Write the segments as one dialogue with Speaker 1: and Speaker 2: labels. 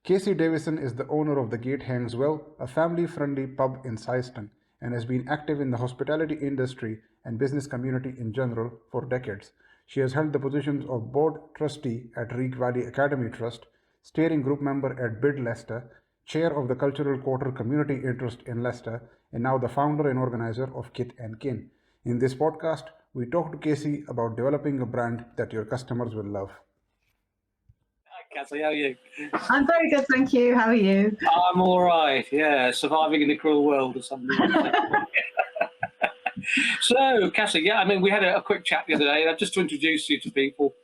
Speaker 1: Cassie Davison is the owner of The Gate Hangs Well, a family-friendly pub in Syston, and has been active in the hospitality industry and business community in general for decades. She has held the positions of board trustee at Reek Valley Academy Trust, steering group member at BID Leicester, chair of the Cultural Quarter Community Interest in Leicester, and now the founder and organizer of Kit and Kin. In this podcast, we talk to Casey about developing a brand that your customers will love.
Speaker 2: Hi, Cassie, how are you?
Speaker 3: I'm very good, thank you. How are you?
Speaker 2: I'm all right, yeah, surviving in the cruel world or something. So, Cassie, yeah, I mean, we had a quick chat the other day, just to introduce you to people.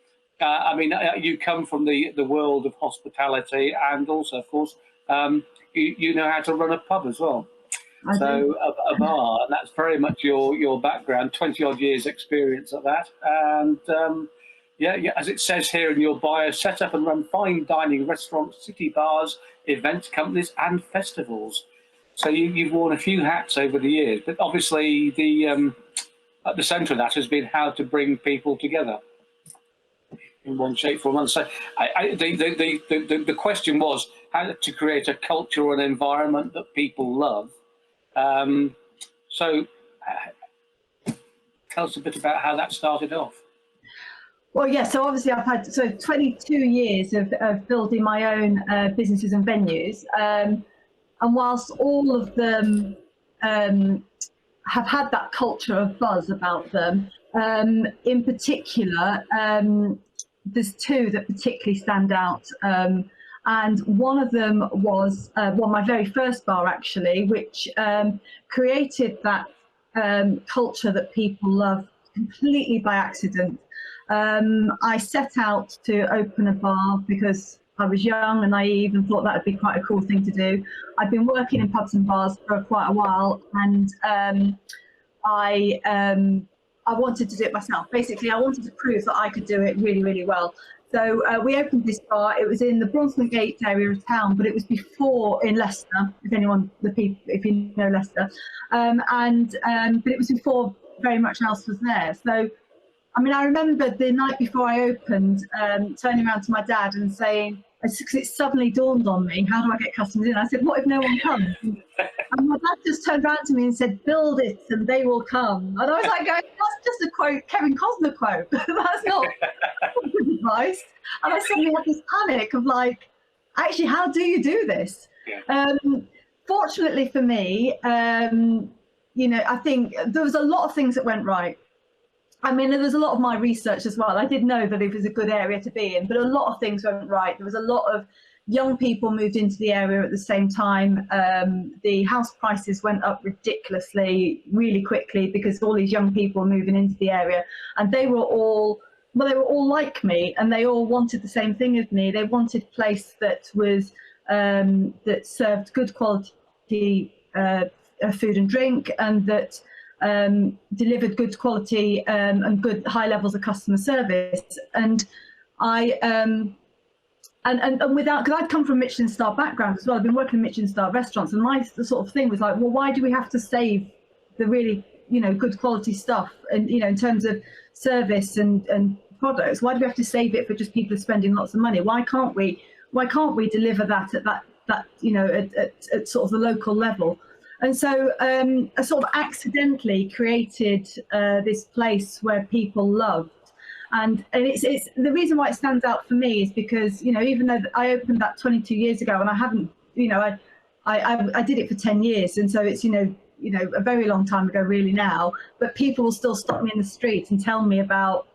Speaker 2: You come from the world of hospitality, and also, of course, you know how to run a pub as well.
Speaker 3: I do.
Speaker 2: A bar, and that's very much your background, 20-odd years experience at that. And, yeah, as it says here in your bio, set up and run fine dining restaurants, city bars, event companies, and festivals. So you've worn a few hats over the years, but obviously at the centre of that has been how to bring people together in one shape or another. So the question was how to create a culture or an environment that people love. So tell us a bit about how that started off.
Speaker 3: Well, yeah, so obviously I've had 22 years of building my own businesses and venues. And whilst all of them have had that culture of buzz about them, in particular, there's two that particularly stand out. And one of them was my very first bar, actually, which created that culture that people love completely by accident. I set out to open a bar because I was young and naive and thought that would be quite a cool thing to do. I'd been working in pubs and bars for quite a while, and I wanted to do it myself. Basically, I wanted to prove that I could do it really, really well. So we opened this bar. It was in the Bronston Gate area of town, but it was before in Leicester, if you know Leicester. But it was before very much else was there. So, I mean, I remember the night before I opened, turning around to my dad and saying, because it suddenly dawned on me, how do I get customers in? I said, what if no one comes? And my dad just turned around to me and said, build it and they will come. And I was like, that's just a quote, Kevin Costner quote. That's not good advice. And I suddenly had this panic of like, actually, how do you do this? Yeah. Fortunately for me, I think there was a lot of things that went right. I mean, there's a lot of my research as well. I did know that it was a good area to be in, but a lot of things went right. There was a lot of young people moved into the area at the same time. The house prices went up ridiculously, really quickly, because all these young people were moving into the area, and they were all like me, and they all wanted the same thing as me. They wanted a place that was that served good quality food and drink, and that delivered good quality and good high levels of customer service. And I and without, because I'd come from a Michelin star background as well. I've been working in Michelin star restaurants, and my sort of thing was like, well, why do we have to save the really good quality stuff, and in terms of service and products? Why do we have to save it for just people spending lots of money? Why can't we deliver that at that at sort of the local level? And so I sort of accidentally created this place where people loved. And it's the reason why it stands out for me is because, even though I opened that 22 years ago, and I haven't, I did it for 10 years. And so it's, a very long time ago really now, but people will still stop me in the street and tell me about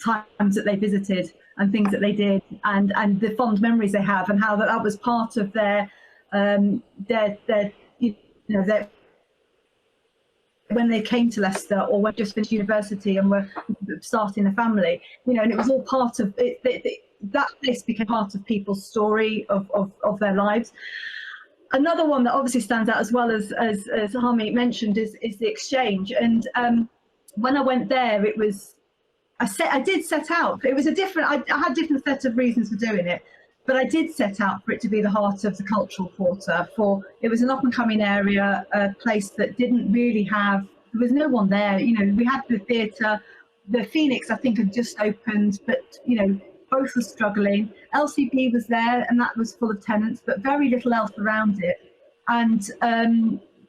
Speaker 3: times that they visited and things that they did, and the fond memories they have, and how that was part of their that when they came to Leicester, or when just finished university and were starting a family, and it was all part of it. That place became part of people's story of their lives. Another one that obviously stands out, as well as Harmeet mentioned, is the Exchange. And when I went there, it was I did set out. It was a different. I had different set of reasons for doing it. But I did set out for it to be the heart of the cultural quarter. It was an up-and-coming area, a place that didn't really there was no one there. We had the theatre, the Phoenix, I think, had just opened, but both were struggling. LCB was there, and that was full of tenants, but very little else around it. And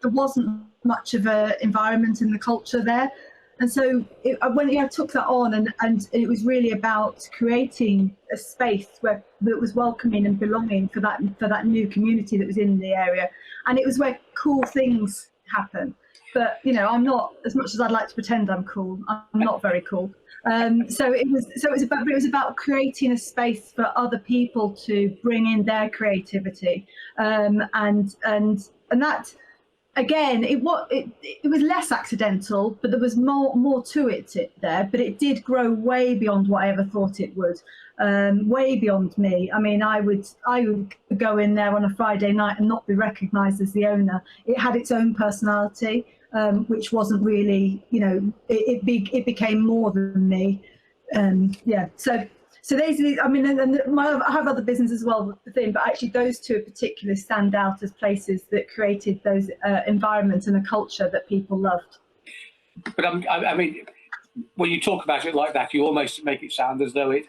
Speaker 3: there wasn't much of an environment in the culture there. And so I took that on, and it was really about creating a space that was welcoming and belonging for that new community that was in the area. And it was where cool things happen. But I'm not, as much as I'd like to pretend I'm cool, I'm not very cool. So it was about creating a space for other people to bring in their creativity, and that. Again, it was less accidental, but there was more to it there. But it did grow way beyond what I ever thought it would, way beyond me. I mean, I would go in there on a Friday night and not be recognised as the owner. It had its own personality, which wasn't really, it became more than me. So these, I mean, and I have other businesses as well, the thing, but actually those two in particular stand out as places that created those environments and a culture that people loved.
Speaker 2: But I mean, when you talk about it like that, you almost make it sound as though it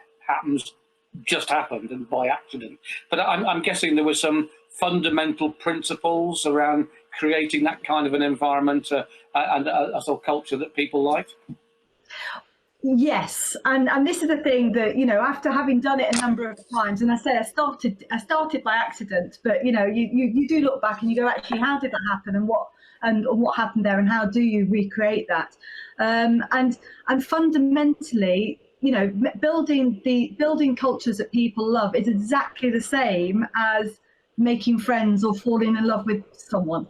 Speaker 2: just happened and by accident. But I'm guessing there were some fundamental principles around creating that kind of an environment and a sort of culture that people liked.
Speaker 3: Yes, and this is the thing that after having done it a number of times, and I say I started by accident, but you do look back and you go, actually, how did that happen, and what happened there, and how do you recreate that? And fundamentally, building cultures that people love is exactly the same as making friends or falling in love with someone.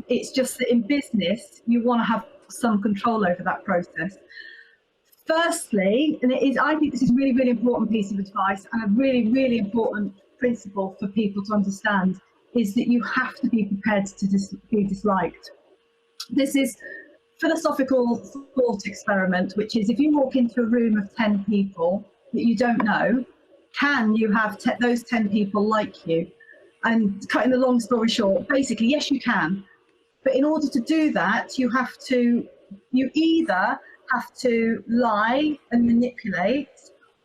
Speaker 3: It's just that in business you want to have some control over that process. Firstly, and I think this is a really, really important piece of advice and a really, really important principle for people to understand, is that you have to be prepared to be disliked. This is philosophical thought experiment, which is if you walk into a room of 10 people that you don't know, can you have those 10 people like you? And cutting the long story short, basically, yes, you can. But in order to do that, you either have to lie and manipulate,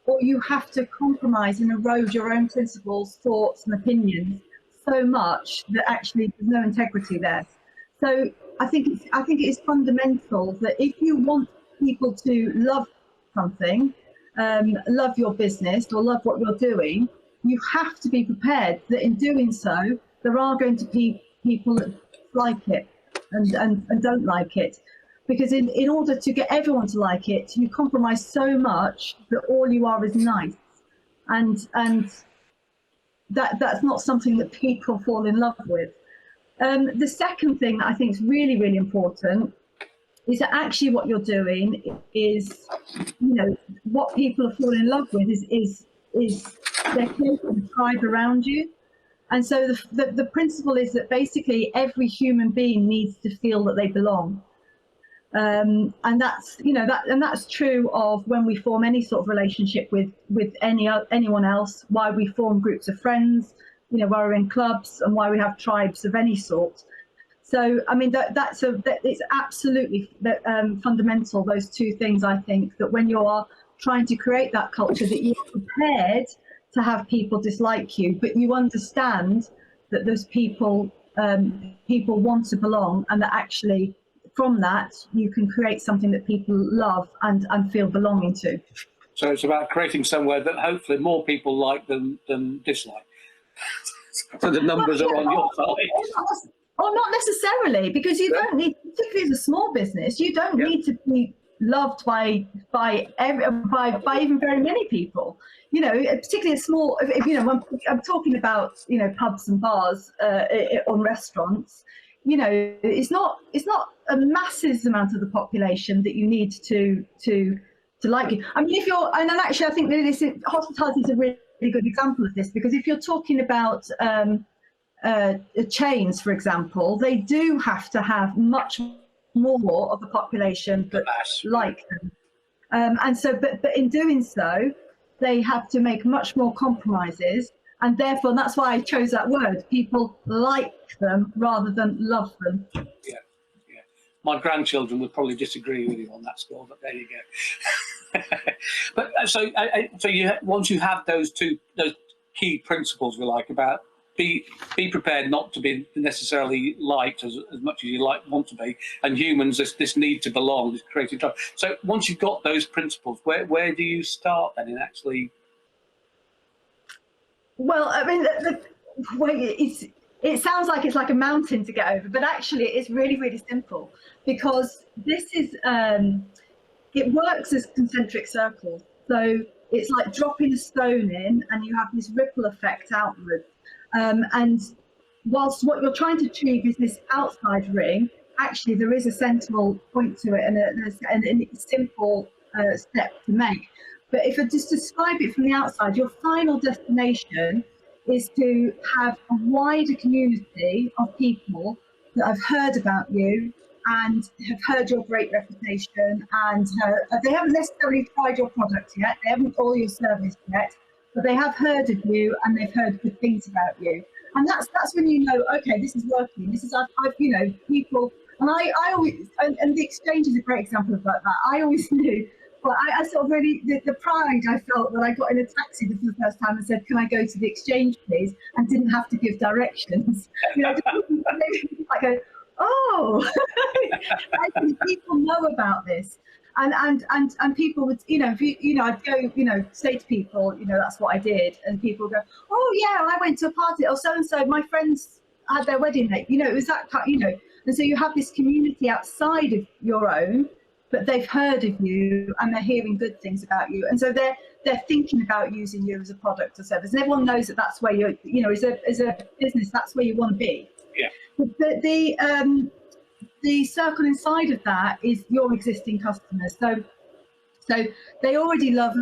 Speaker 3: or you have to compromise and erode your own principles, thoughts and opinions so much that actually there's no integrity there. So I think it is fundamental that if you want people to love something, love your business or love what you're doing, you have to be prepared that in doing so, there are going to be people that like it and don't like it. Because in order to get everyone to like it, you compromise so much that all you are is nice, and that's not something that people fall in love with. The second thing that I think is really, really important is that actually what you're doing is, what people are falling in love with is they're creating a tribe around you. And so the principle is that basically every human being needs to feel that they belong. And that's that's true of when we form any sort of relationship with anyone else, why we form groups of friends, why we're in clubs, and why we have tribes of any sort. So I mean it's absolutely fundamental, those two things. I think that when you are trying to create that culture, that you're prepared to have people dislike you, but you understand that those people want to belong, and that actually from that you can create something that people love and feel belonging to.
Speaker 2: So it's about creating somewhere that hopefully more people like than dislike. So the numbers are on your side.
Speaker 3: Or not necessarily, because you don't need, particularly as a small business, you don't need to be loved by even very many people. Particularly a small. When I'm talking about pubs and bars on restaurants. It's not a massive amount of the population that you need to like you. I mean, if you're, and actually, I think that hospitality is a really good example of this, because if you're talking about chains, for example, they do have to have much more of the population that like them, and so, but in doing so, they have to make much more compromises. And therefore, that's why I chose that word. People like them rather than love them.
Speaker 2: Yeah. My grandchildren would probably disagree with you on that score, but there you go. But so you once you have those key principles, we like about be prepared not to be necessarily liked as much as you want to be, and humans this need to belong, this creative drive. So once you've got those principles, where do you start then in actually?
Speaker 3: Well, I mean, it sounds like it's like a mountain to get over, but actually it's really, really simple, because this is it works as concentric circles. So it's like dropping a stone in and you have this ripple effect outward. And whilst what you're trying to achieve is this outside ring, actually there is a central point to it and a simple step to make. But if I just describe it from the outside, your final destination is to have a wider community of people that have heard about you and have heard your great reputation, and they haven't necessarily tried your product yet, they haven't or your service yet, but they have heard of you and they've heard good things about you. And that's when you know, okay, this is working. This is, I've you know, people, and I always, and the exchange is a great example of that. I always knew, but I sort of really, the pride I felt when I got in a taxi for the first time and said, can I go to the exchange, please? And didn't have to give directions. You know, I go, oh, I think people know about this. And people would, you know, I'd go, you know, say to people, you know, that's what I did. And people go, oh yeah, I went to a party, or so-and-so, my friends had their wedding date. You know, it was that kind, you know. And so you have this community outside of your own, but they've heard of you and they're hearing good things about you. And so they're thinking about using you as a product or service. And everyone knows that that's where you're, you know, as a business, that's where you want to be.
Speaker 2: Yeah.
Speaker 3: But the circle inside of that is your existing customers. So they already love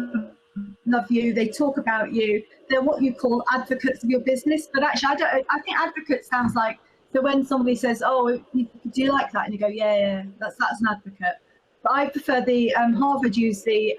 Speaker 3: you. They talk about you. They're what you call advocates of your business. But actually, I think advocate sounds like, so when somebody says, "Oh, do you like that?" and you go, "Yeah, that's an advocate." But I prefer the Harvard use they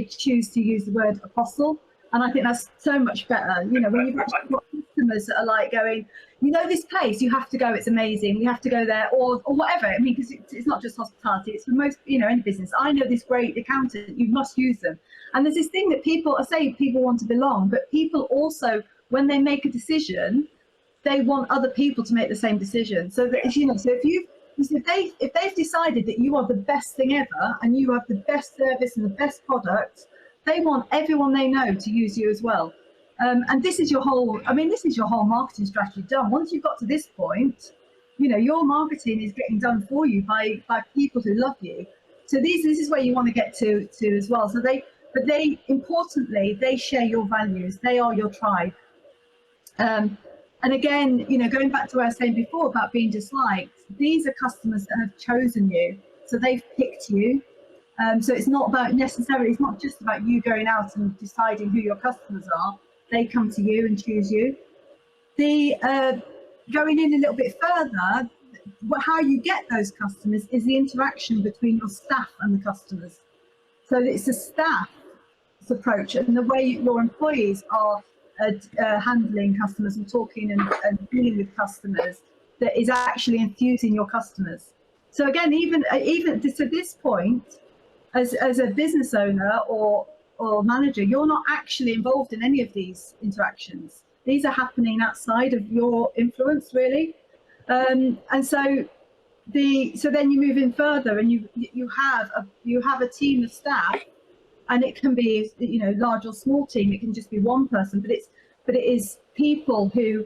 Speaker 3: choose to use the word apostle, and I think that's so much better. You know, when you've actually got customers that are like going, you know, this place, you have to go, it's amazing, you have to go there, or whatever. I mean, because it's not just hospitality, it's for most, you know, any business. I know this great accountant, you must use them. And there's this thing that people say people want to belong, but people also, when they make a decision, they want other people to make the same decision. So that, you know, so if they've decided that you are the best thing ever and you have the best service and the best product, they want everyone they know to use you as well. And this is your whole, this is your whole marketing strategy done. Once you've got to this point, you know, your marketing is getting done for you by people who love you. So this is where you want to get to as well. So importantly, they share your values. They are your tribe. And again, you know, going back to what I was saying before about being disliked, these are customers that have chosen you. So they've picked you. So it's not just about you going out and deciding who your customers are. They come to you and choose you. Going in a little bit further, how you get those customers is the interaction between your staff and the customers. So it's a staff's approach, and the way your employees are handling customers and talking and dealing with customers that is actually infusing your customers. So again, even to this point, as a business owner or manager, you're not actually involved in any of these interactions. These are happening outside of your influence, really. And so then you move in further, and you have a team of staff, and it can be, you know, large or small team. It can just be one person, but it is people who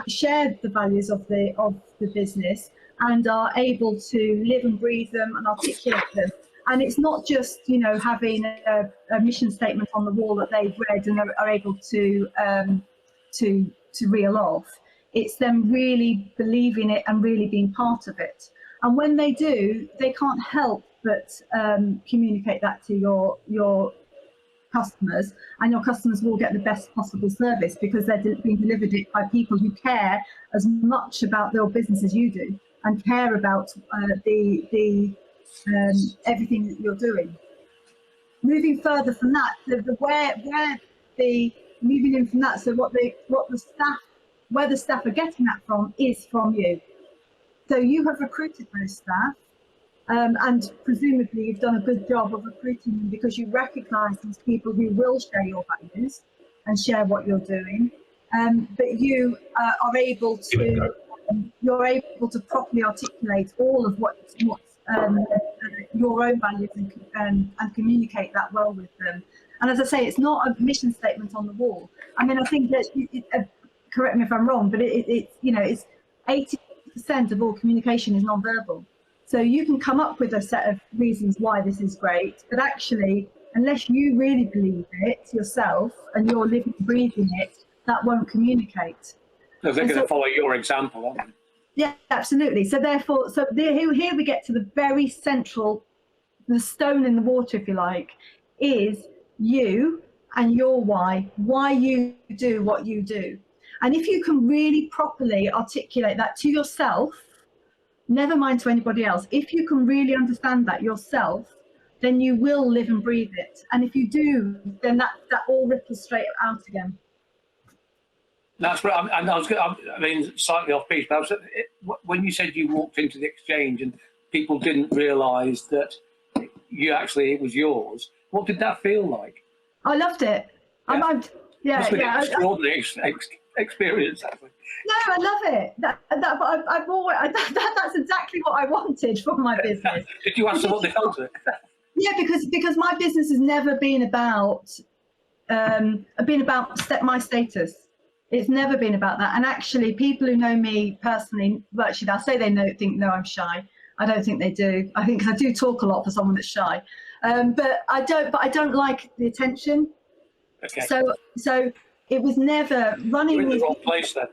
Speaker 3: share the values of the business and are able to live and breathe them and articulate them. And it's not just, you know, having a mission statement on the wall that they've read and are able to reel off. It's them really believing it and really being part of it. And when they do, they can't help but communicate that to your customers, and your customers will get the best possible service because they're being delivered it by people who care as much about their business as you do and care about everything that you're doing. Moving further from that, moving in from that, so where the staff are getting that from is from you. So you have recruited those staff, And presumably you've done a good job of recruiting them because you recognise these people who will share your values and share what you're doing. But you are able to you're able to properly articulate all of what's your own values and communicate that well with them. And as I say, it's not a mission statement on the wall. I mean, I think that correct me if I'm wrong, but it's 80% of all communication is non-verbal. So you can come up with a set of reasons why this is great, but actually, unless you really believe it yourself and you're living, breathing it, that won't communicate.
Speaker 2: So they're going to follow your example, aren't they?
Speaker 3: Yeah, absolutely. So therefore, here we get to the very central, the stone in the water, if you like, is you and your why you do what you do. And if you can really properly articulate that to yourself, never mind to anybody else, if you can really understand that yourself, then you will live and breathe it. And if you do, then that all ripples straight out again.
Speaker 2: That's what I mean, slightly off piece, but when you said you walked into the exchange and people didn't realise that it was yours, what did that feel like?
Speaker 3: I loved it.
Speaker 2: Yeah. It's an extraordinary experience, actually.
Speaker 3: No, I love it. I've always that's exactly what I wanted from my business.
Speaker 2: Did you ask them what they felt of it?
Speaker 3: Yeah, because my business has never been about my status. It's never been about that. And actually, people who know me personally, well, actually, they'll say think I'm shy. I don't think they do. I think I do talk a lot for someone that's shy, but I don't like the attention.
Speaker 2: Okay.
Speaker 3: So it was never running.
Speaker 2: You're in the wrong place then.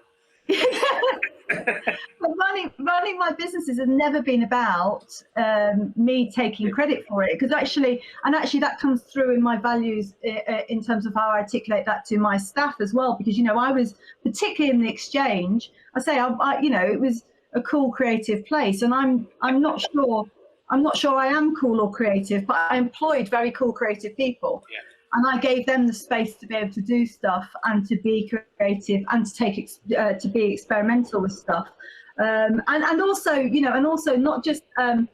Speaker 3: But running my businesses has never been about me taking credit for it, because actually that comes through in my values in terms of how I articulate that to my staff as well. Because I was particularly in the exchange. It was a cool, creative place, and I'm not sure I am cool or creative, but I employed very cool, creative people.
Speaker 2: Yeah.
Speaker 3: And I gave them the space to be able to do stuff and to be creative and to be experimental with stuff, and also not just have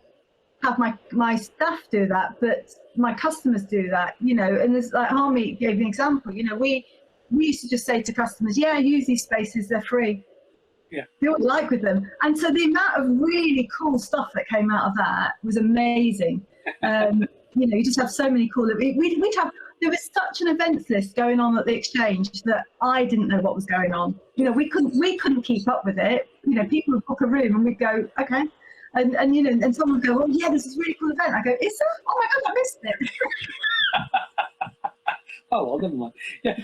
Speaker 3: my staff do that, but my customers do that. And there's like Harmy gave an example. We used to just say to customers, "Yeah, use these spaces; they're free.
Speaker 2: Yeah,
Speaker 3: do what you like with them." And so the amount of really cool stuff that came out of that was amazing. You just have so many cool. There was such an events list going on at the exchange that I didn't know what was going on. We couldn't keep up with it. People would book a room and we'd go, okay, and someone would go, oh yeah, this is a really cool event. I go, is there? Oh my god, I missed it.
Speaker 2: Oh well, never mind. Yeah,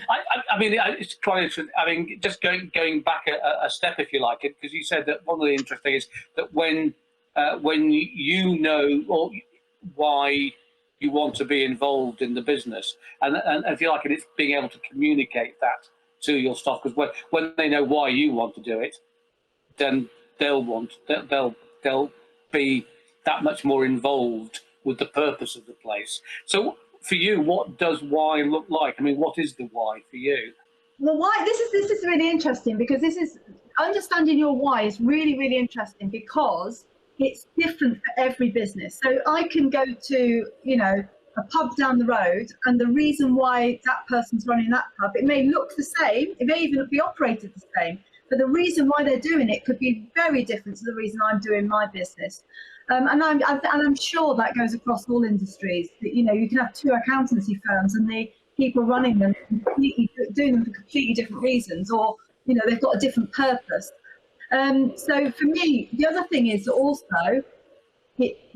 Speaker 2: I mean, it's quite. I mean, just going back a step, if you like, because you said that one of the interesting is that when you know or why you want to be involved in the business, and if you like, and it's being able to communicate that to your staff, because when they know why you want to do it, then they'll be that much more involved with the purpose of the place. So for you, what does why look like? I mean, what is the why for you?
Speaker 3: Well, why this is really interesting, because this is understanding your why is really, really interesting, because it's different for every business. So I can go to, a pub down the road, and the reason why that person's running that pub, it may look the same, it may even be operated the same, but the reason why they're doing it could be very different to the reason I'm doing my business. And I'm sure that goes across all industries. That, you can have two accountancy firms and the people running them doing them for completely different reasons, or they've got a different purpose. So for me, the other thing is also,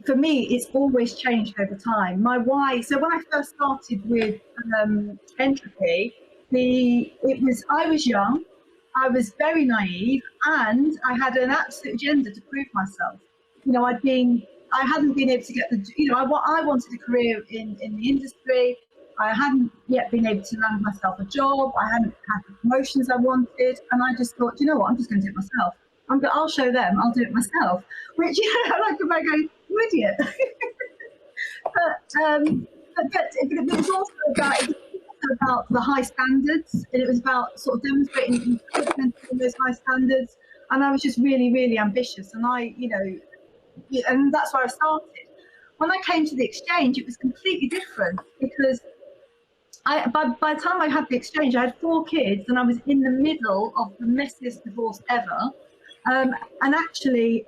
Speaker 3: for me, it's always changed over time. My why. So when I first started with Entropy, I was young, I was very naive, and I had an absolute agenda to prove myself. I hadn't been able to get I wanted a career in the industry. I hadn't yet been able to land myself a job. I hadn't had the promotions I wanted, and I just thought, you know what, I'm just going to do it myself. I'll show them. I'll do it myself. Which, like if I go, you idiot. but it was also about the high standards, and it was about sort of demonstrating those high standards. And I was just really, really ambitious, and and that's where I started. when I came to the exchange, it was completely different, because by the time I had the exchange, I had 4 kids, and I was in the middle of the messiest divorce ever. And actually,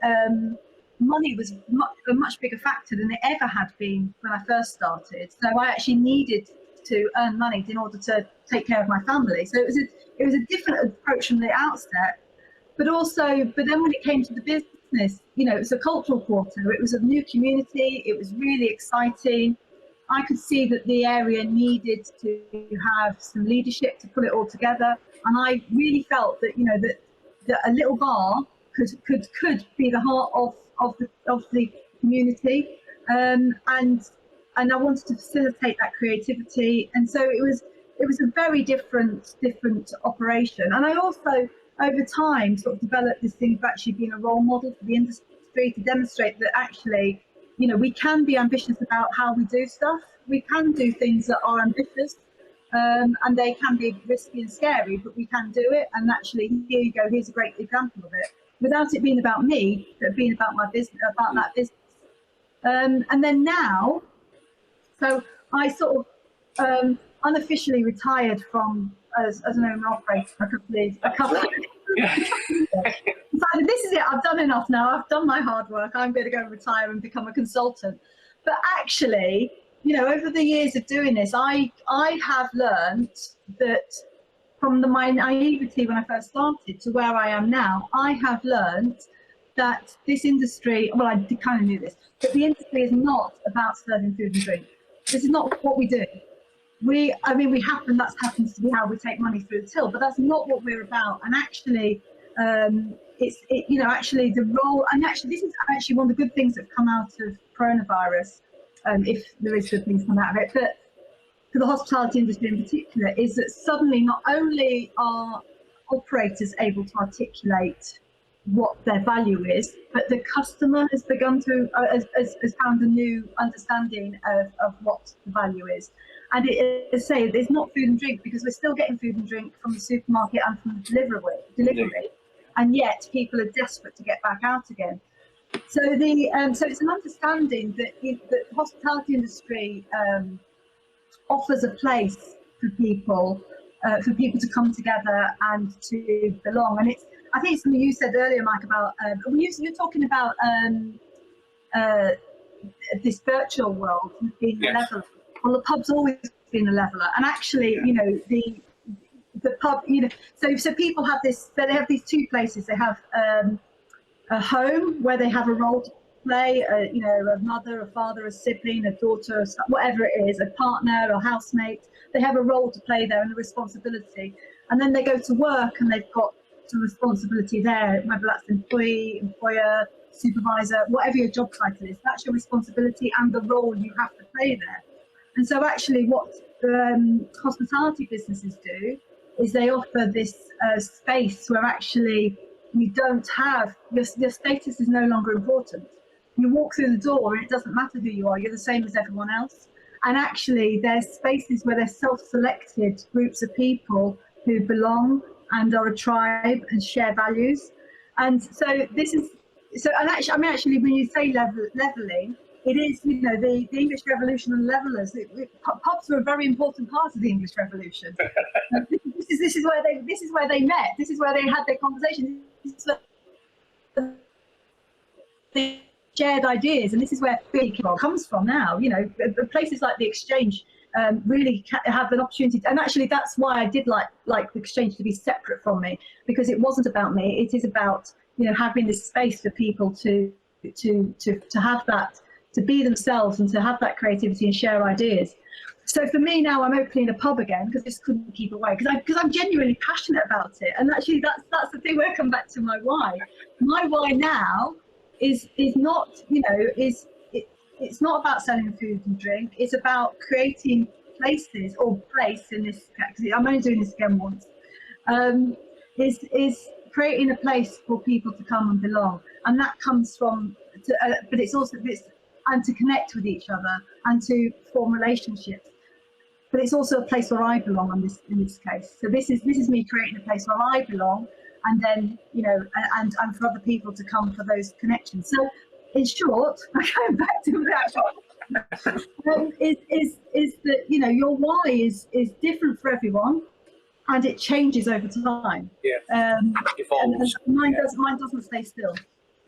Speaker 3: money was a much bigger factor than it ever had been when I first started. So I actually needed to earn money in order to take care of my family. So it was a different approach from the outset. But then when it came to the business, it was a cultural quarter. It was a new community. It was really exciting. I could see that the area needed to have some leadership to put it all together, and I really felt that that a little bar could be the heart of the community, and I wanted to facilitate that creativity, and so it was a very different operation. And I also, over time, sort of developed this thing of actually being a role model for the industry, to demonstrate that actually, we can be ambitious about how we do stuff. We can do things that are ambitious, and they can be risky and scary, but we can do it. And actually, here you go. Here's a great example of it, without it being about me, but being about my business, about that business. And then now, so I sort of unofficially retired from as an owner operator a couple of years. So this is it. I've done enough now. I've done my hard work. I'm going to go and retire and become a consultant. But actually, over the years of doing this, I have learned that from my naivety when I first started to where I am now, I have learned that this industry, well, I kind of knew this, but the industry is not about serving food and drink. This is not what we do. That happens to be how we take money through the till, but that's not what we're about. And actually, actually the role, and actually this is actually one of the good things that have come out of coronavirus, if there is good things come out of it, but for the hospitality industry in particular, is that suddenly not only are operators able to articulate what their value is, but the customer has begun to has found a new understanding of what the value is. And it's not food and drink, because we're still getting food and drink from the supermarket and from the delivery, and yet people are desperate to get back out again. So so it's an understanding that the hospitality industry offers a place for people to come together and to belong. And I think it's something you said earlier, Mike, about you're talking about this virtual world being a leveler. Well, the pub's always been a leveler, and actually, the pub, so people have this. They have these 2 places. They have a home where they have a role to play. A mother, a father, a sibling, a daughter, whatever it is, a partner, a housemate. They have a role to play there and a responsibility. And then they go to work and they've got some responsibility there, whether that's employee, employer, supervisor, whatever your job title is. That's your responsibility and the role you have to play there. And so actually what hospitality businesses do is they offer this space where actually you don't have, your status is no longer important. You walk through the door and it doesn't matter who you are, you're the same as everyone else. And actually there's spaces where there's self-selected groups of people who belong and are a tribe and share values. And so actually when you say leveling, it is, the English Revolution and levelers. Pubs were a very important part of the English Revolution. This is where they met. This is where they had their conversations. They shared ideas, and this is where food comes from now. Places like the Exchange really have an opportunity, and actually that's why I did like the Exchange to be separate from me, because it wasn't about me. It is about having this space for people to have that, to be themselves and to have that creativity and share ideas. So for me now, I'm opening a pub again because I just couldn't keep away, because I'm genuinely passionate about it. And actually that's the thing where I come back to my why. My why now is not, it's not about selling food and drink. It's about creating places, or place in this, because I'm only doing this again once, is creating a place for people to come and belong. And that comes from, but it's also and to connect with each other and to form relationships. But it's also a place where I belong in this case. So this is me creating a place where I belong, and then and for other people to come for those connections. So in short, going back to the actual, is that, you know, your why is different for everyone, and it changes over time.
Speaker 2: Yeah.
Speaker 3: And
Speaker 2: Evolves.
Speaker 3: mine doesn't stay still.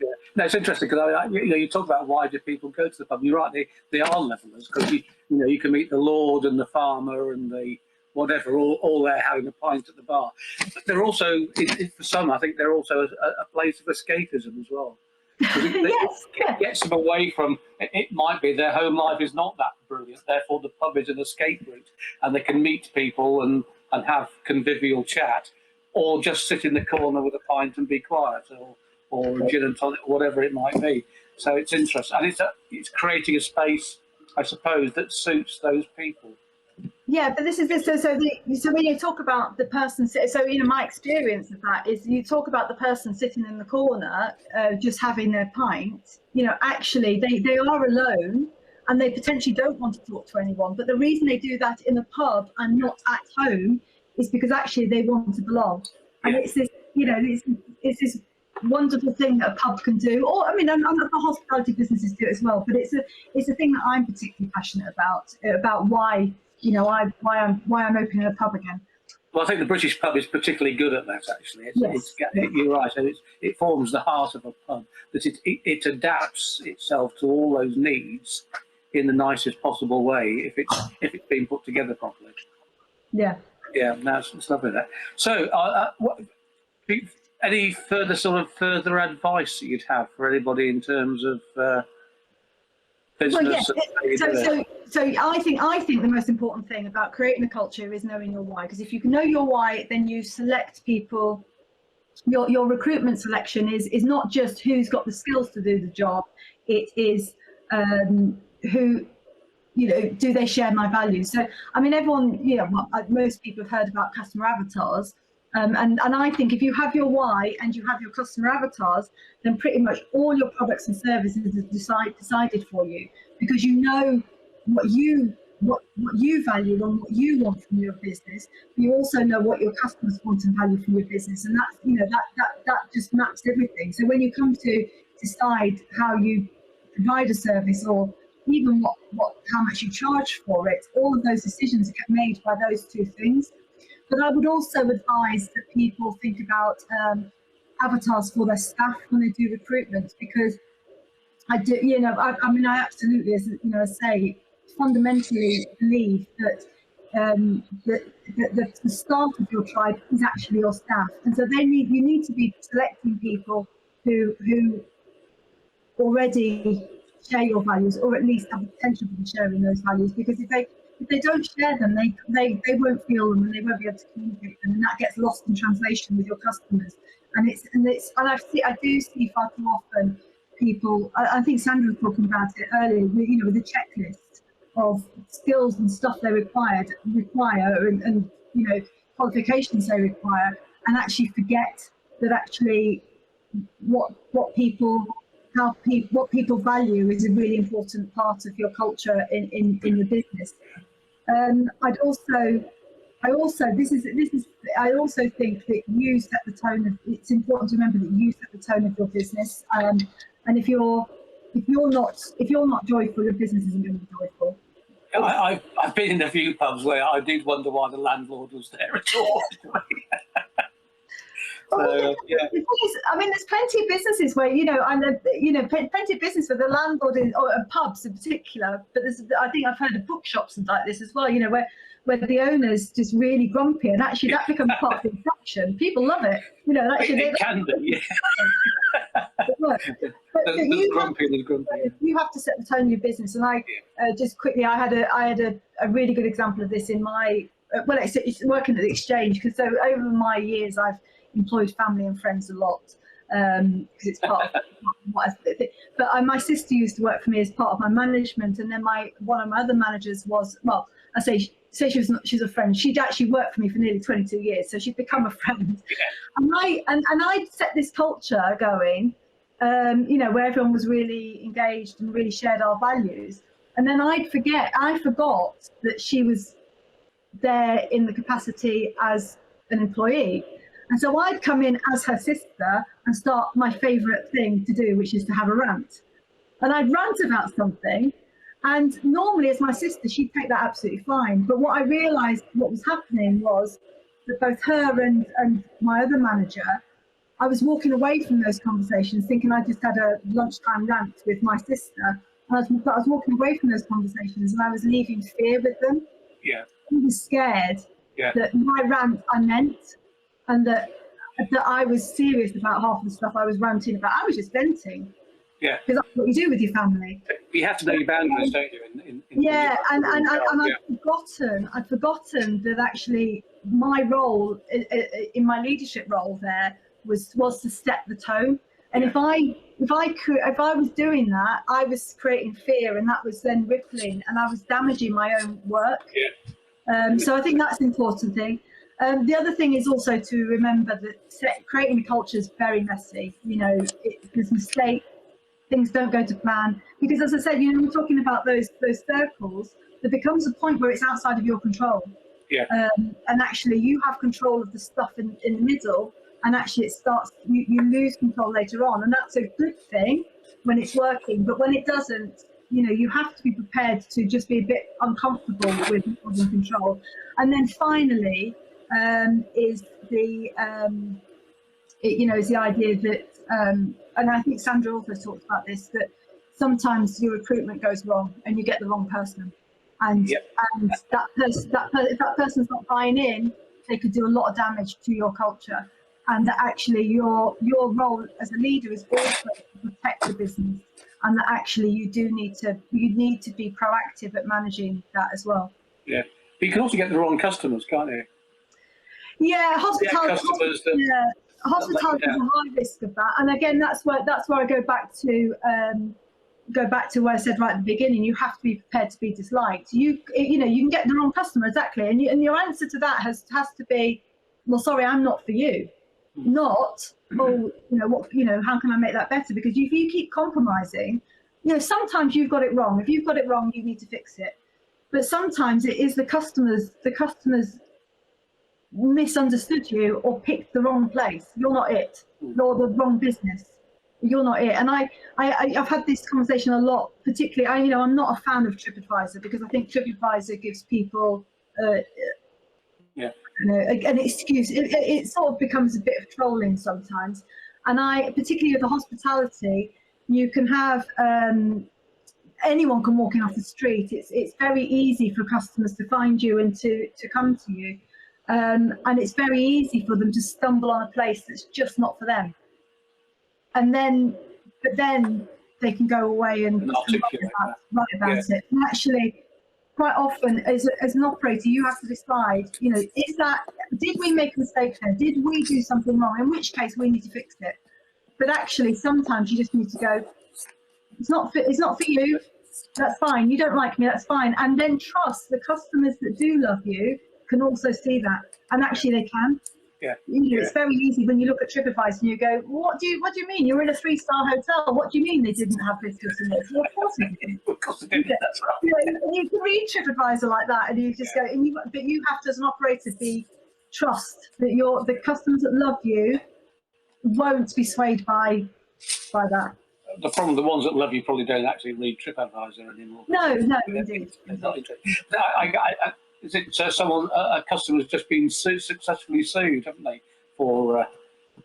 Speaker 2: Yeah. No, it's interesting because you talk about why do people go to the pub. You're right, they are levelers because you can meet the lord and the farmer and the whatever all there having a pint at the bar. But they're also, for some, I think they're also a place of escapism as well.
Speaker 3: Yes,
Speaker 2: It gets them away from. It might be their home life is not that brilliant. Therefore, the pub is an escape route, and they can meet people and have convivial chat, or just sit in the corner with a pint and be quiet, or gin and tonic, whatever it might be. So it's interesting, and it's creating a space, I suppose, that suits those people.
Speaker 3: Yeah, but this is this. So when you talk about the person, so you know, my experience of that is you talk about the person sitting in the corner, just having their pint. You know, actually they are alone, and they potentially don't want to talk to anyone. But the reason they do that in a pub and not at home is because actually they want to belong. And it's this, you know, it's this wonderful thing that a pub can do. Or I mean, and the hospitality businesses do it as well. But it's a thing that I'm particularly passionate about why. You know, why I'm opening a pub again.
Speaker 2: Well, I think the British pub is particularly good at that. Actually, you're right. So it forms the heart of a pub. That it adapts itself to all those needs in the nicest possible way if it's been put together properly.
Speaker 3: Yeah.
Speaker 2: Yeah, it's lovely that. So, any further advice that you'd have for anybody in terms of business?
Speaker 3: Well, so I think the most important thing about creating a culture is knowing your why. Because if you can know your why, then you select people. Your recruitment selection is not just who's got the skills to do the job. It is who, you know, do they share my values? So I mean, everyone, you know, most people have heard about customer avatars. And I think if you have your why and you have your customer avatars, then pretty much all your products and services are decided for you, because you know what you value and what you want from your business. But you also know what your customers want and value from your business, and that's, you know, that just maps everything. So when you come to decide how you provide a service, or even how much you charge for it, all of those decisions get made by those two things. But I would also advise that people think about avatars for their staff when they do recruitment, because I do, you know, I mean, I absolutely, as you know, say, fundamentally believe that the start of your tribe is actually your staff, and so you need to be selecting people who already share your values, or at least have the potential for sharing those values, because if they don't share them, they won't feel them and they won't be able to communicate them, and that gets lost in translation with your customers. And I do see far too often people. I think Sandra was talking about it earlier. You know, with the checklist of skills and stuff they require, and you know, qualifications they require, and actually forget that actually what people value is a really important part of your culture in the business. I also think that you set the tone. It's important to remember that you set the tone of your business. And if you're not joyful, your business isn't going to be joyful.
Speaker 2: I've been in a few pubs where I did wonder why the landlord was there at all.
Speaker 3: So, yeah. I mean, there's plenty of businesses where, you know, plenty of business where the landlord is, or pubs in particular. But I think I've heard of bookshops and like this as well. You know, where the owner's just really grumpy, and actually that becomes part of the attraction. People love it. You know, actually
Speaker 2: it can be. Yeah. There's grumpy.
Speaker 3: You have to set the tone of your business. And I just quickly, I had a really good example of this in my it's working at the exchange, because so over my years I've employed family and friends a lot, because it's part of what I think. But my sister used to work for me as part of my management, and then one of my other managers was, well, I say she's a friend. She'd actually worked for me for nearly 22 years, so she'd become a friend. Yeah. And I'd set this culture going, you know, where everyone was really engaged and really shared our values. And then I forgot that she was there in the capacity as an employee. And so I'd come in as her sister and start my favourite thing to do, which is to have a rant. and I'd rant about something. And normally, as my sister, she'd take that absolutely fine. But what I realised what was happening was that both her and my other manager, I was walking away from those conversations thinking I just had a lunchtime rant with my sister. And I was walking away from those conversations and I was leaving fear with them.
Speaker 2: Yeah.
Speaker 3: I was scared
Speaker 2: Yeah.
Speaker 3: that my rant I meant, and that I was serious about half of the stuff I was ranting about. I was just venting.
Speaker 2: Yeah.
Speaker 3: Because that's what you do with your family.
Speaker 2: You have to know your boundaries, don't you?
Speaker 3: Yeah, and I'd forgotten that actually my role in my leadership role there was to set the tone. And if I was doing that, I was creating fear, and that was then rippling, and I was damaging my own work.
Speaker 2: Yeah.
Speaker 3: So I think that's an important thing. The other thing is also to remember that creating a culture is very messy. You know, there's mistakes. Things don't go to plan, because as I said, you know, we're talking about those circles. There becomes a point where it's outside of your control.
Speaker 2: Yeah.
Speaker 3: And actually, you have control of the stuff in the middle, and actually, it starts. You lose control later on, and that's a good thing when it's working. But when it doesn't, you know, you have to be prepared to just be a bit uncomfortable with having control. And then finally, is the is the idea that. And I think Sandra also talked about this, that sometimes your recruitment goes wrong and you get the wrong person, and if that person's not buying in, they could do a lot of damage to your culture, and that actually your role as a leader is also to protect the business, and that actually you need to be proactive at managing that as well.
Speaker 2: Yeah, but you can also get the wrong customers, can't you?
Speaker 3: Yeah, hospitality. Hospitality is a high risk of that, and again, that's where I go back to where I said right at the beginning. You have to be prepared to be disliked. You can get the wrong customer, exactly, and your answer to that has to be, well, sorry, I'm not for you. Not, oh, how can I make that better? Because if you keep compromising, sometimes you've got it wrong. If you've got it wrong, you need to fix it. But sometimes it is the customers misunderstood you or picked the wrong place. You're not it. You're the wrong business. You're not it. And I've had this conversation a lot. Particularly, I'm not a fan of TripAdvisor, because I think TripAdvisor gives people an excuse. It sort of becomes a bit of trolling sometimes. And particularly with the hospitality, you can have anyone can walk in off the street. It's very easy for customers to find you and to come to you. And it's very easy for them to stumble on a place that's just not for them. But then they can go away and write about it. And actually, quite often, as an operator, you have to decide, did we make a mistake there? Did we do something wrong? In which case, we need to fix it. But actually, sometimes you just need to go, it's not for you. That's fine. You don't like me. That's fine. And then trust the customers that do love you can also see that, and actually they can.
Speaker 2: Yeah.
Speaker 3: It's very easy when you look at TripAdvisor and you go, what do you mean? You're in a 3-star hotel. What do you mean they didn't have this, this, and this? Well, of course they did.
Speaker 2: Of course they did. That's right.
Speaker 3: And you can read TripAdvisor like that, and you just go, but you have to, as an operator, trust that the customers that love you won't be swayed by that.
Speaker 2: The problem, the ones that love you probably don't actually read TripAdvisor anymore.
Speaker 3: No, indeed.
Speaker 2: Is it a customer's just been successfully sued, haven't they, for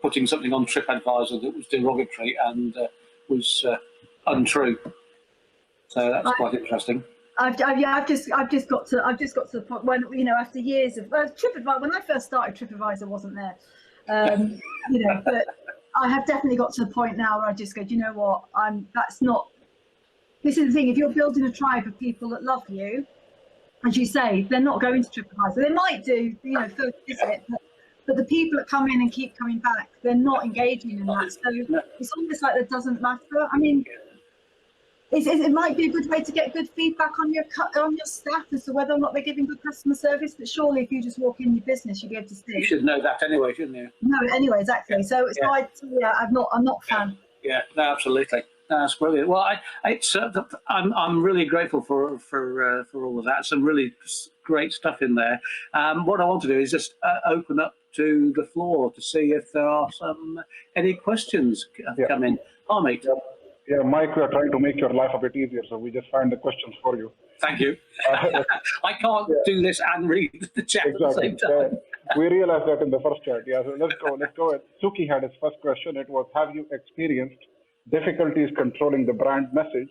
Speaker 2: putting something on TripAdvisor that was derogatory and was untrue? So that's quite interesting.
Speaker 3: I've just got to the point when after years of TripAdvisor. When I first started, TripAdvisor wasn't there, but I have definitely got to the point now where I just go, do you know what? That's not. This is the thing. If you're building a tribe of people that love you, as you say, they're not going to TripAdvisor. They might do, first visit, but the people that come in and keep coming back, they're not engaging in that. So it's almost like that doesn't matter. I mean, it might be a good way to get good feedback on your staff as to whether or not they're giving good customer service. But surely, if you just walk in your business, you'll be able to see.
Speaker 2: You should know that anyway, shouldn't you?
Speaker 3: No, anyway, exactly. So I'm not a fan.
Speaker 2: Yeah, no, absolutely. No, that's brilliant. Well, I'm really grateful for all of that. Some really great stuff in there. What I want to do is just open up to the floor to see if there are any questions come in. Harmeet.
Speaker 1: Yeah, Mike, we are trying to make your life a bit easier, so we just find the questions for you.
Speaker 2: Thank you. I can't do this and read the chat at the
Speaker 1: Exactly.
Speaker 2: same time.
Speaker 1: We realized that in the first chat. Yeah, so let's go. Suki had his first question. It was, have you experienced difficulties controlling the brand message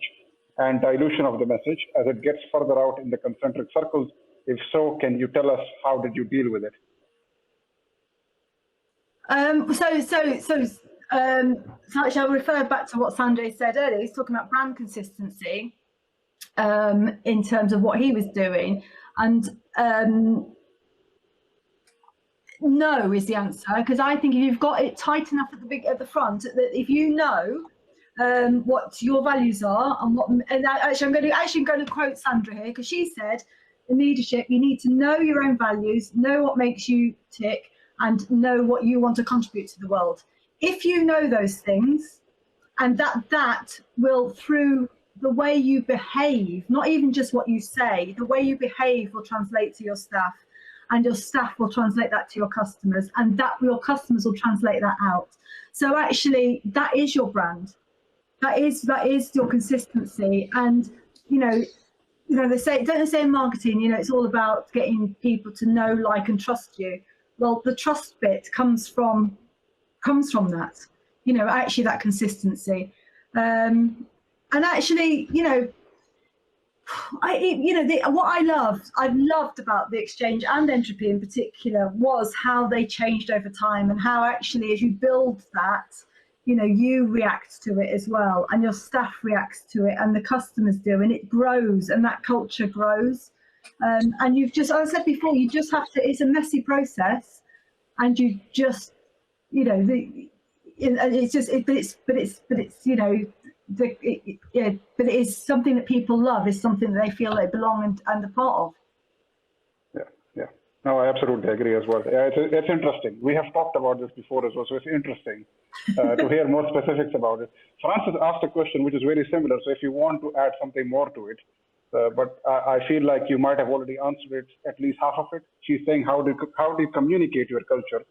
Speaker 1: and dilution of the message as it gets further out in the concentric circles? If so, can you tell us how did you deal with it?
Speaker 3: So actually, I'll refer back to what Sanjay said earlier. He's talking about brand consistency in terms of what he was doing, and no is the answer, because I think if you've got it tight enough at the front, that if you know what your values are and actually I'm going to quote Sandra here, because she said in leadership you need to know your own values, know what makes you tick, and know what you want to contribute to the world. If you know those things, and that will, through the way you behave, not even just what you say, the way you behave will translate to your staff, and your staff will translate that to your customers, and that your customers will translate that out. So actually, that is your brand. That is your consistency. And they say in marketing, it's all about getting people to know, like, and trust you. Well, the trust bit comes from that, actually that consistency. And actually, what I've loved about the exchange and entropy in particular was how they changed over time, and how actually as you build that, you react to it as well, and your staff reacts to it, and the customers do, and it grows, and that culture grows. And you've just, as I said before, you just have to, it's a messy process, and you just, it's just, but it is something that people love, is something that they feel they belong and are part of.
Speaker 1: Yeah. No, I absolutely agree as well. Yeah, it's interesting. We have talked about this before as well, so it's interesting to hear more specifics about it. Francis asked a question which is very similar, so if you want to add something more to it, but I feel like you might have already answered it, at least half of it. She's saying, how do you communicate your culture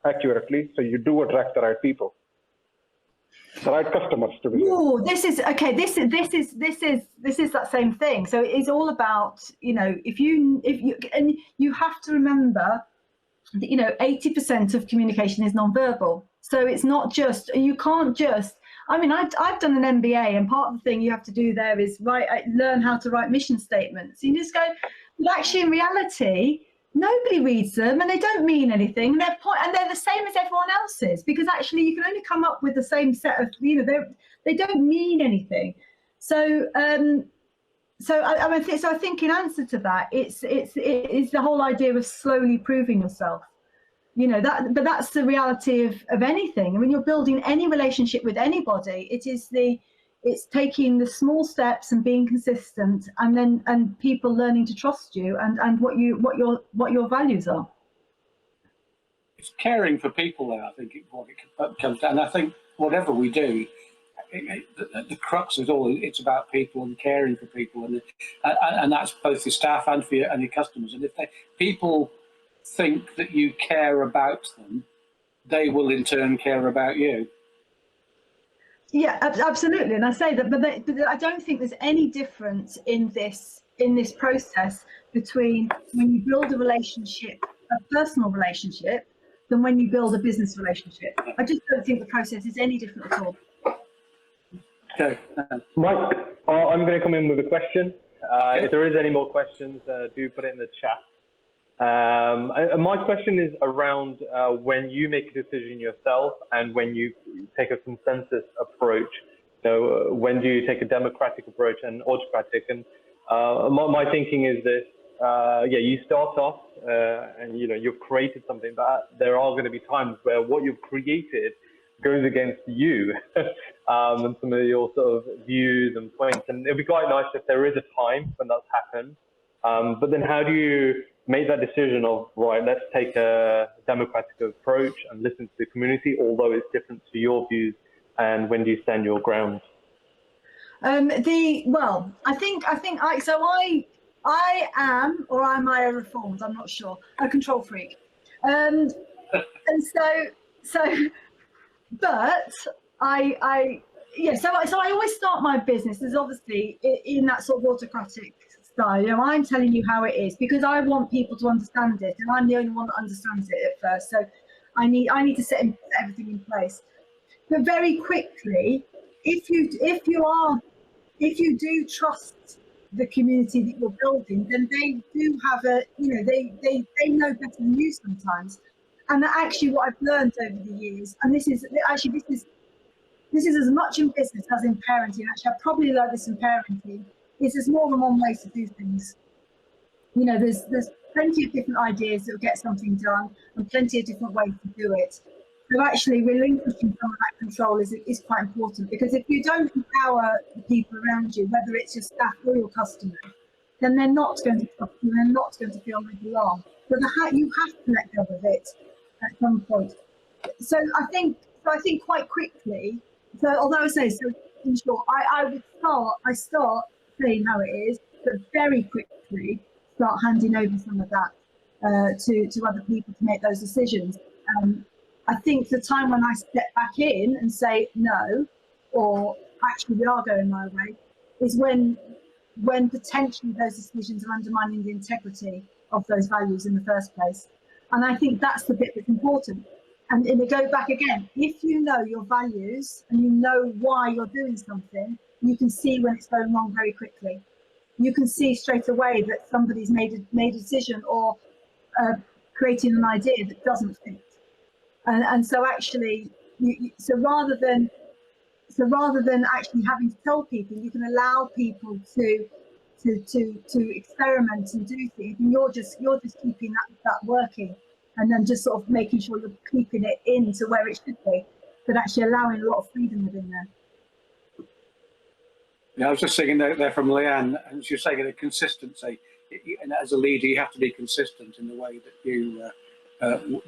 Speaker 1: accurately so you do attract the right people, the right customers to be.
Speaker 3: Oh, this is okay. This is that same thing. So it's all about, if you and you have to remember that 80% of communication is nonverbal. So it's not just, you can't just. I mean, I've done an MBA, and part of the thing you have to do there is learn how to write mission statements. You just go, but actually in reality, nobody reads them, and they don't mean anything. And they're the same as everyone else's, because actually you can only come up with the same set of, they don't mean anything. So I think in answer to that, it's the whole idea of slowly proving yourself. But that's the reality of anything. I mean, you're building any relationship with anybody. It's taking the small steps and being consistent, and people learning to trust you, and what your values are.
Speaker 2: It's caring for people there, I think, what it comes down. And I think whatever we do, the crux of it all, it's about people and caring for people, and that's both your staff and for your customers. And if people think that you care about them, they will in turn care about you.
Speaker 3: Yeah, absolutely. And I say that, but I don't think there's any difference in this process between when you build a relationship, a personal relationship, than when you build a business relationship. I just don't think the process is any different at all.
Speaker 2: Okay.
Speaker 4: Mike, I'm going to come in with a question. If there is any more questions, do put it in the chat. My question is around when you make a decision yourself and when you take a consensus approach. So when do you take a democratic approach and autocratic? And my thinking is this: you start off and you've created something, but there are going to be times where what you've created goes against you and some of your sort of views and points. And it'd be quite nice if there is a time when that's happened. But then how do you make that decision of, right, let's take a democratic approach and listen to the community, although it's different to your views, and when do you stand your ground?
Speaker 3: I am, or am I a reformed? I'm not sure. A control freak, but I yeah, so I always start my business as obviously in that sort of autocratic style. You know, I'm telling you how it is because I want people to understand it, and I'm the only one that understands it at first. So I need to set everything in place. But very quickly, if you do trust the community that you're building, then they do have they know better than you sometimes. And actually, what I've learned over the years, and this is as much in business as in parenting. Actually, I probably learned this in parenting. Is there's more than one way to do things. You know, there's plenty of different ideas that will get something done, and plenty of different ways to do it. So actually, relinquishing some of that control is quite important, because if you don't empower the people around you, whether it's your staff or your customers, then they're not going to trust you. They're not going to feel they belong. So you have to let go of it at some point. So I think quite quickly. So although I say so, in short, I start saying how it is, but very quickly start handing over some of that to other people to make those decisions. I think the time when I step back in and say no, or actually we are going my way, is when potentially those decisions are undermining the integrity of those values in the first place. And I think that's the bit that's important. And to go back again, if you know your values and you know why you're doing something, you can see when it's going wrong very quickly. You can see straight away that somebody's made a decision or creating an idea that doesn't fit. And so actually, so rather than actually having to tell people, you can allow people to experiment and do things, and you're just keeping that working, and then just sort of making sure you're keeping it into where it should be, but actually allowing a lot of freedom within there.
Speaker 2: Yeah, I was just thinking there from Leanne, and she was saying the consistency. And as a leader, you have to be consistent in the way that you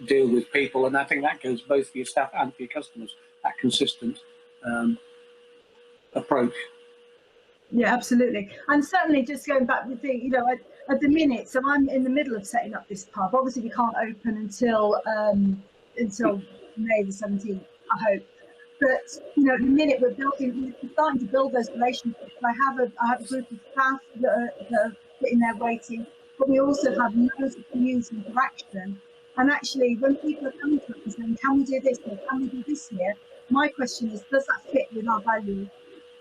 Speaker 2: deal with people, and I think that goes both for your staff and for your customers. That consistent approach.
Speaker 3: Yeah, absolutely. And certainly just going back with at the minute, so I'm in the middle of setting up this pub. Obviously we can't open until May the 17th, I hope. But at the minute we're starting to build those relationships. I have a group of staff that are sitting there waiting, but we also have loads of community interaction. And actually, when people are coming to us and saying, "Can we do this here? Can we do this here?" My question is, does that fit with our values?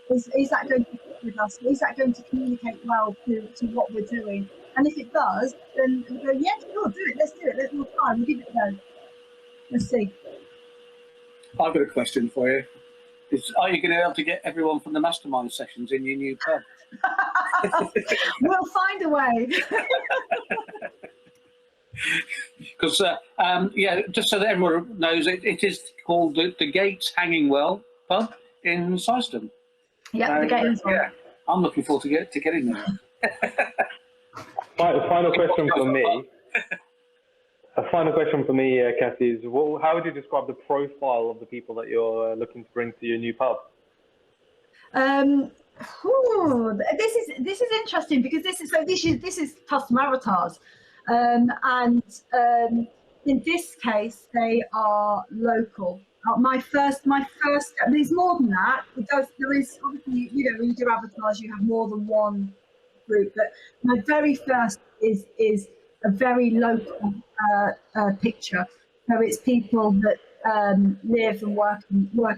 Speaker 3: Is that going to fit with us? Is that going to communicate well to what we're doing? And if it does, then we go, yeah, sure, do it. Let's do it. We'll try. We'll give it a go. Let's see.
Speaker 2: I've got a question for you. Are you going to be able to get everyone from the mastermind sessions in your new pub?
Speaker 3: We'll find a way.
Speaker 2: Because, just so that everyone knows, it is called the Gates Hanging Well pub in Syston.
Speaker 3: Yeah, the Gates.
Speaker 2: Yeah, I'm looking forward to getting there.
Speaker 4: Final question for me. A final question for me, Cassie, is how would you describe the profile of the people that you're looking to bring to your new pub?
Speaker 3: This is interesting, because this is custom avatars, and in this case they are local. My first. There's more than that. There is obviously, when you do avatars, you have more than one group. But my very first is a very local picture. So it's people that live and work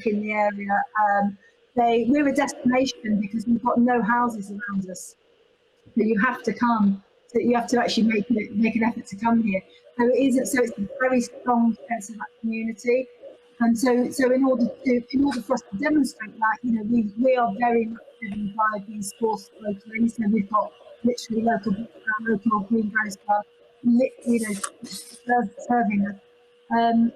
Speaker 3: in the area. We're a destination because we've got no houses around us. So you have to come. So you have to actually make an effort to come here. So it's a very strong sense of that community. And so in order for us to demonstrate that, we are very much driven by being sourced locally. So we've got literally local greengrocer club, serving us.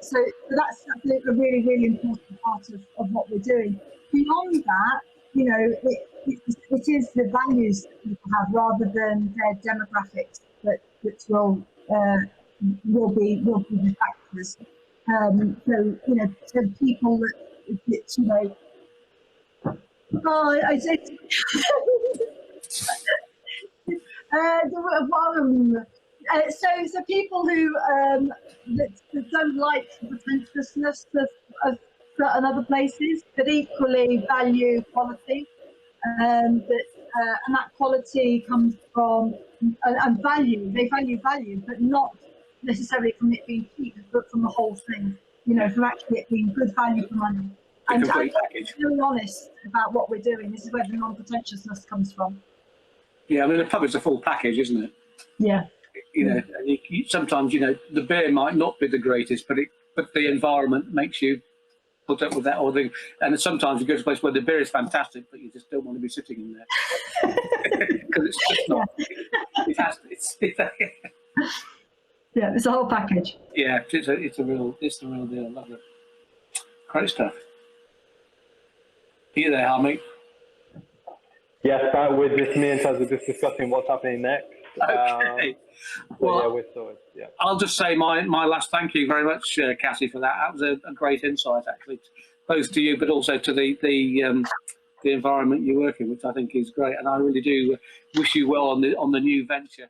Speaker 3: So that's a really, really important part of what we're doing. Beyond that, it is the values that people have rather than their demographics that will be the factors. So people that so people who that don't like the pretentiousness of and other places, but equally value quality. And that quality comes from and value. They value value, but not necessarily from it being cheap, but from the whole thing. You know, from actually it being good value for money. And I'm really honest about what we're doing. This is where the non-pretentiousness comes from.
Speaker 2: Yeah, I mean, the pub is a full package, isn't it?
Speaker 3: Yeah.
Speaker 2: You know, sometimes, you know, the beer might not be the greatest, but the environment makes you put up with that. And sometimes you go to a place where the beer is fantastic, but you just don't want to be sitting in there because it's just not. Yeah.
Speaker 3: Yeah, it's a whole package.
Speaker 2: Yeah, it's the real deal. I love it. Great stuff. Are you there, Harmy?
Speaker 4: Yes, we're just me and Taz are just discussing what's happening next.
Speaker 2: Okay.
Speaker 4: Well, yeah, we're sorted. Yeah.
Speaker 2: I'll just say my last thank you very much, Cassie, for that. That was a great insight, actually, both to you, but also to the environment you work in, which I think is great. And I really do wish you well on the new venture.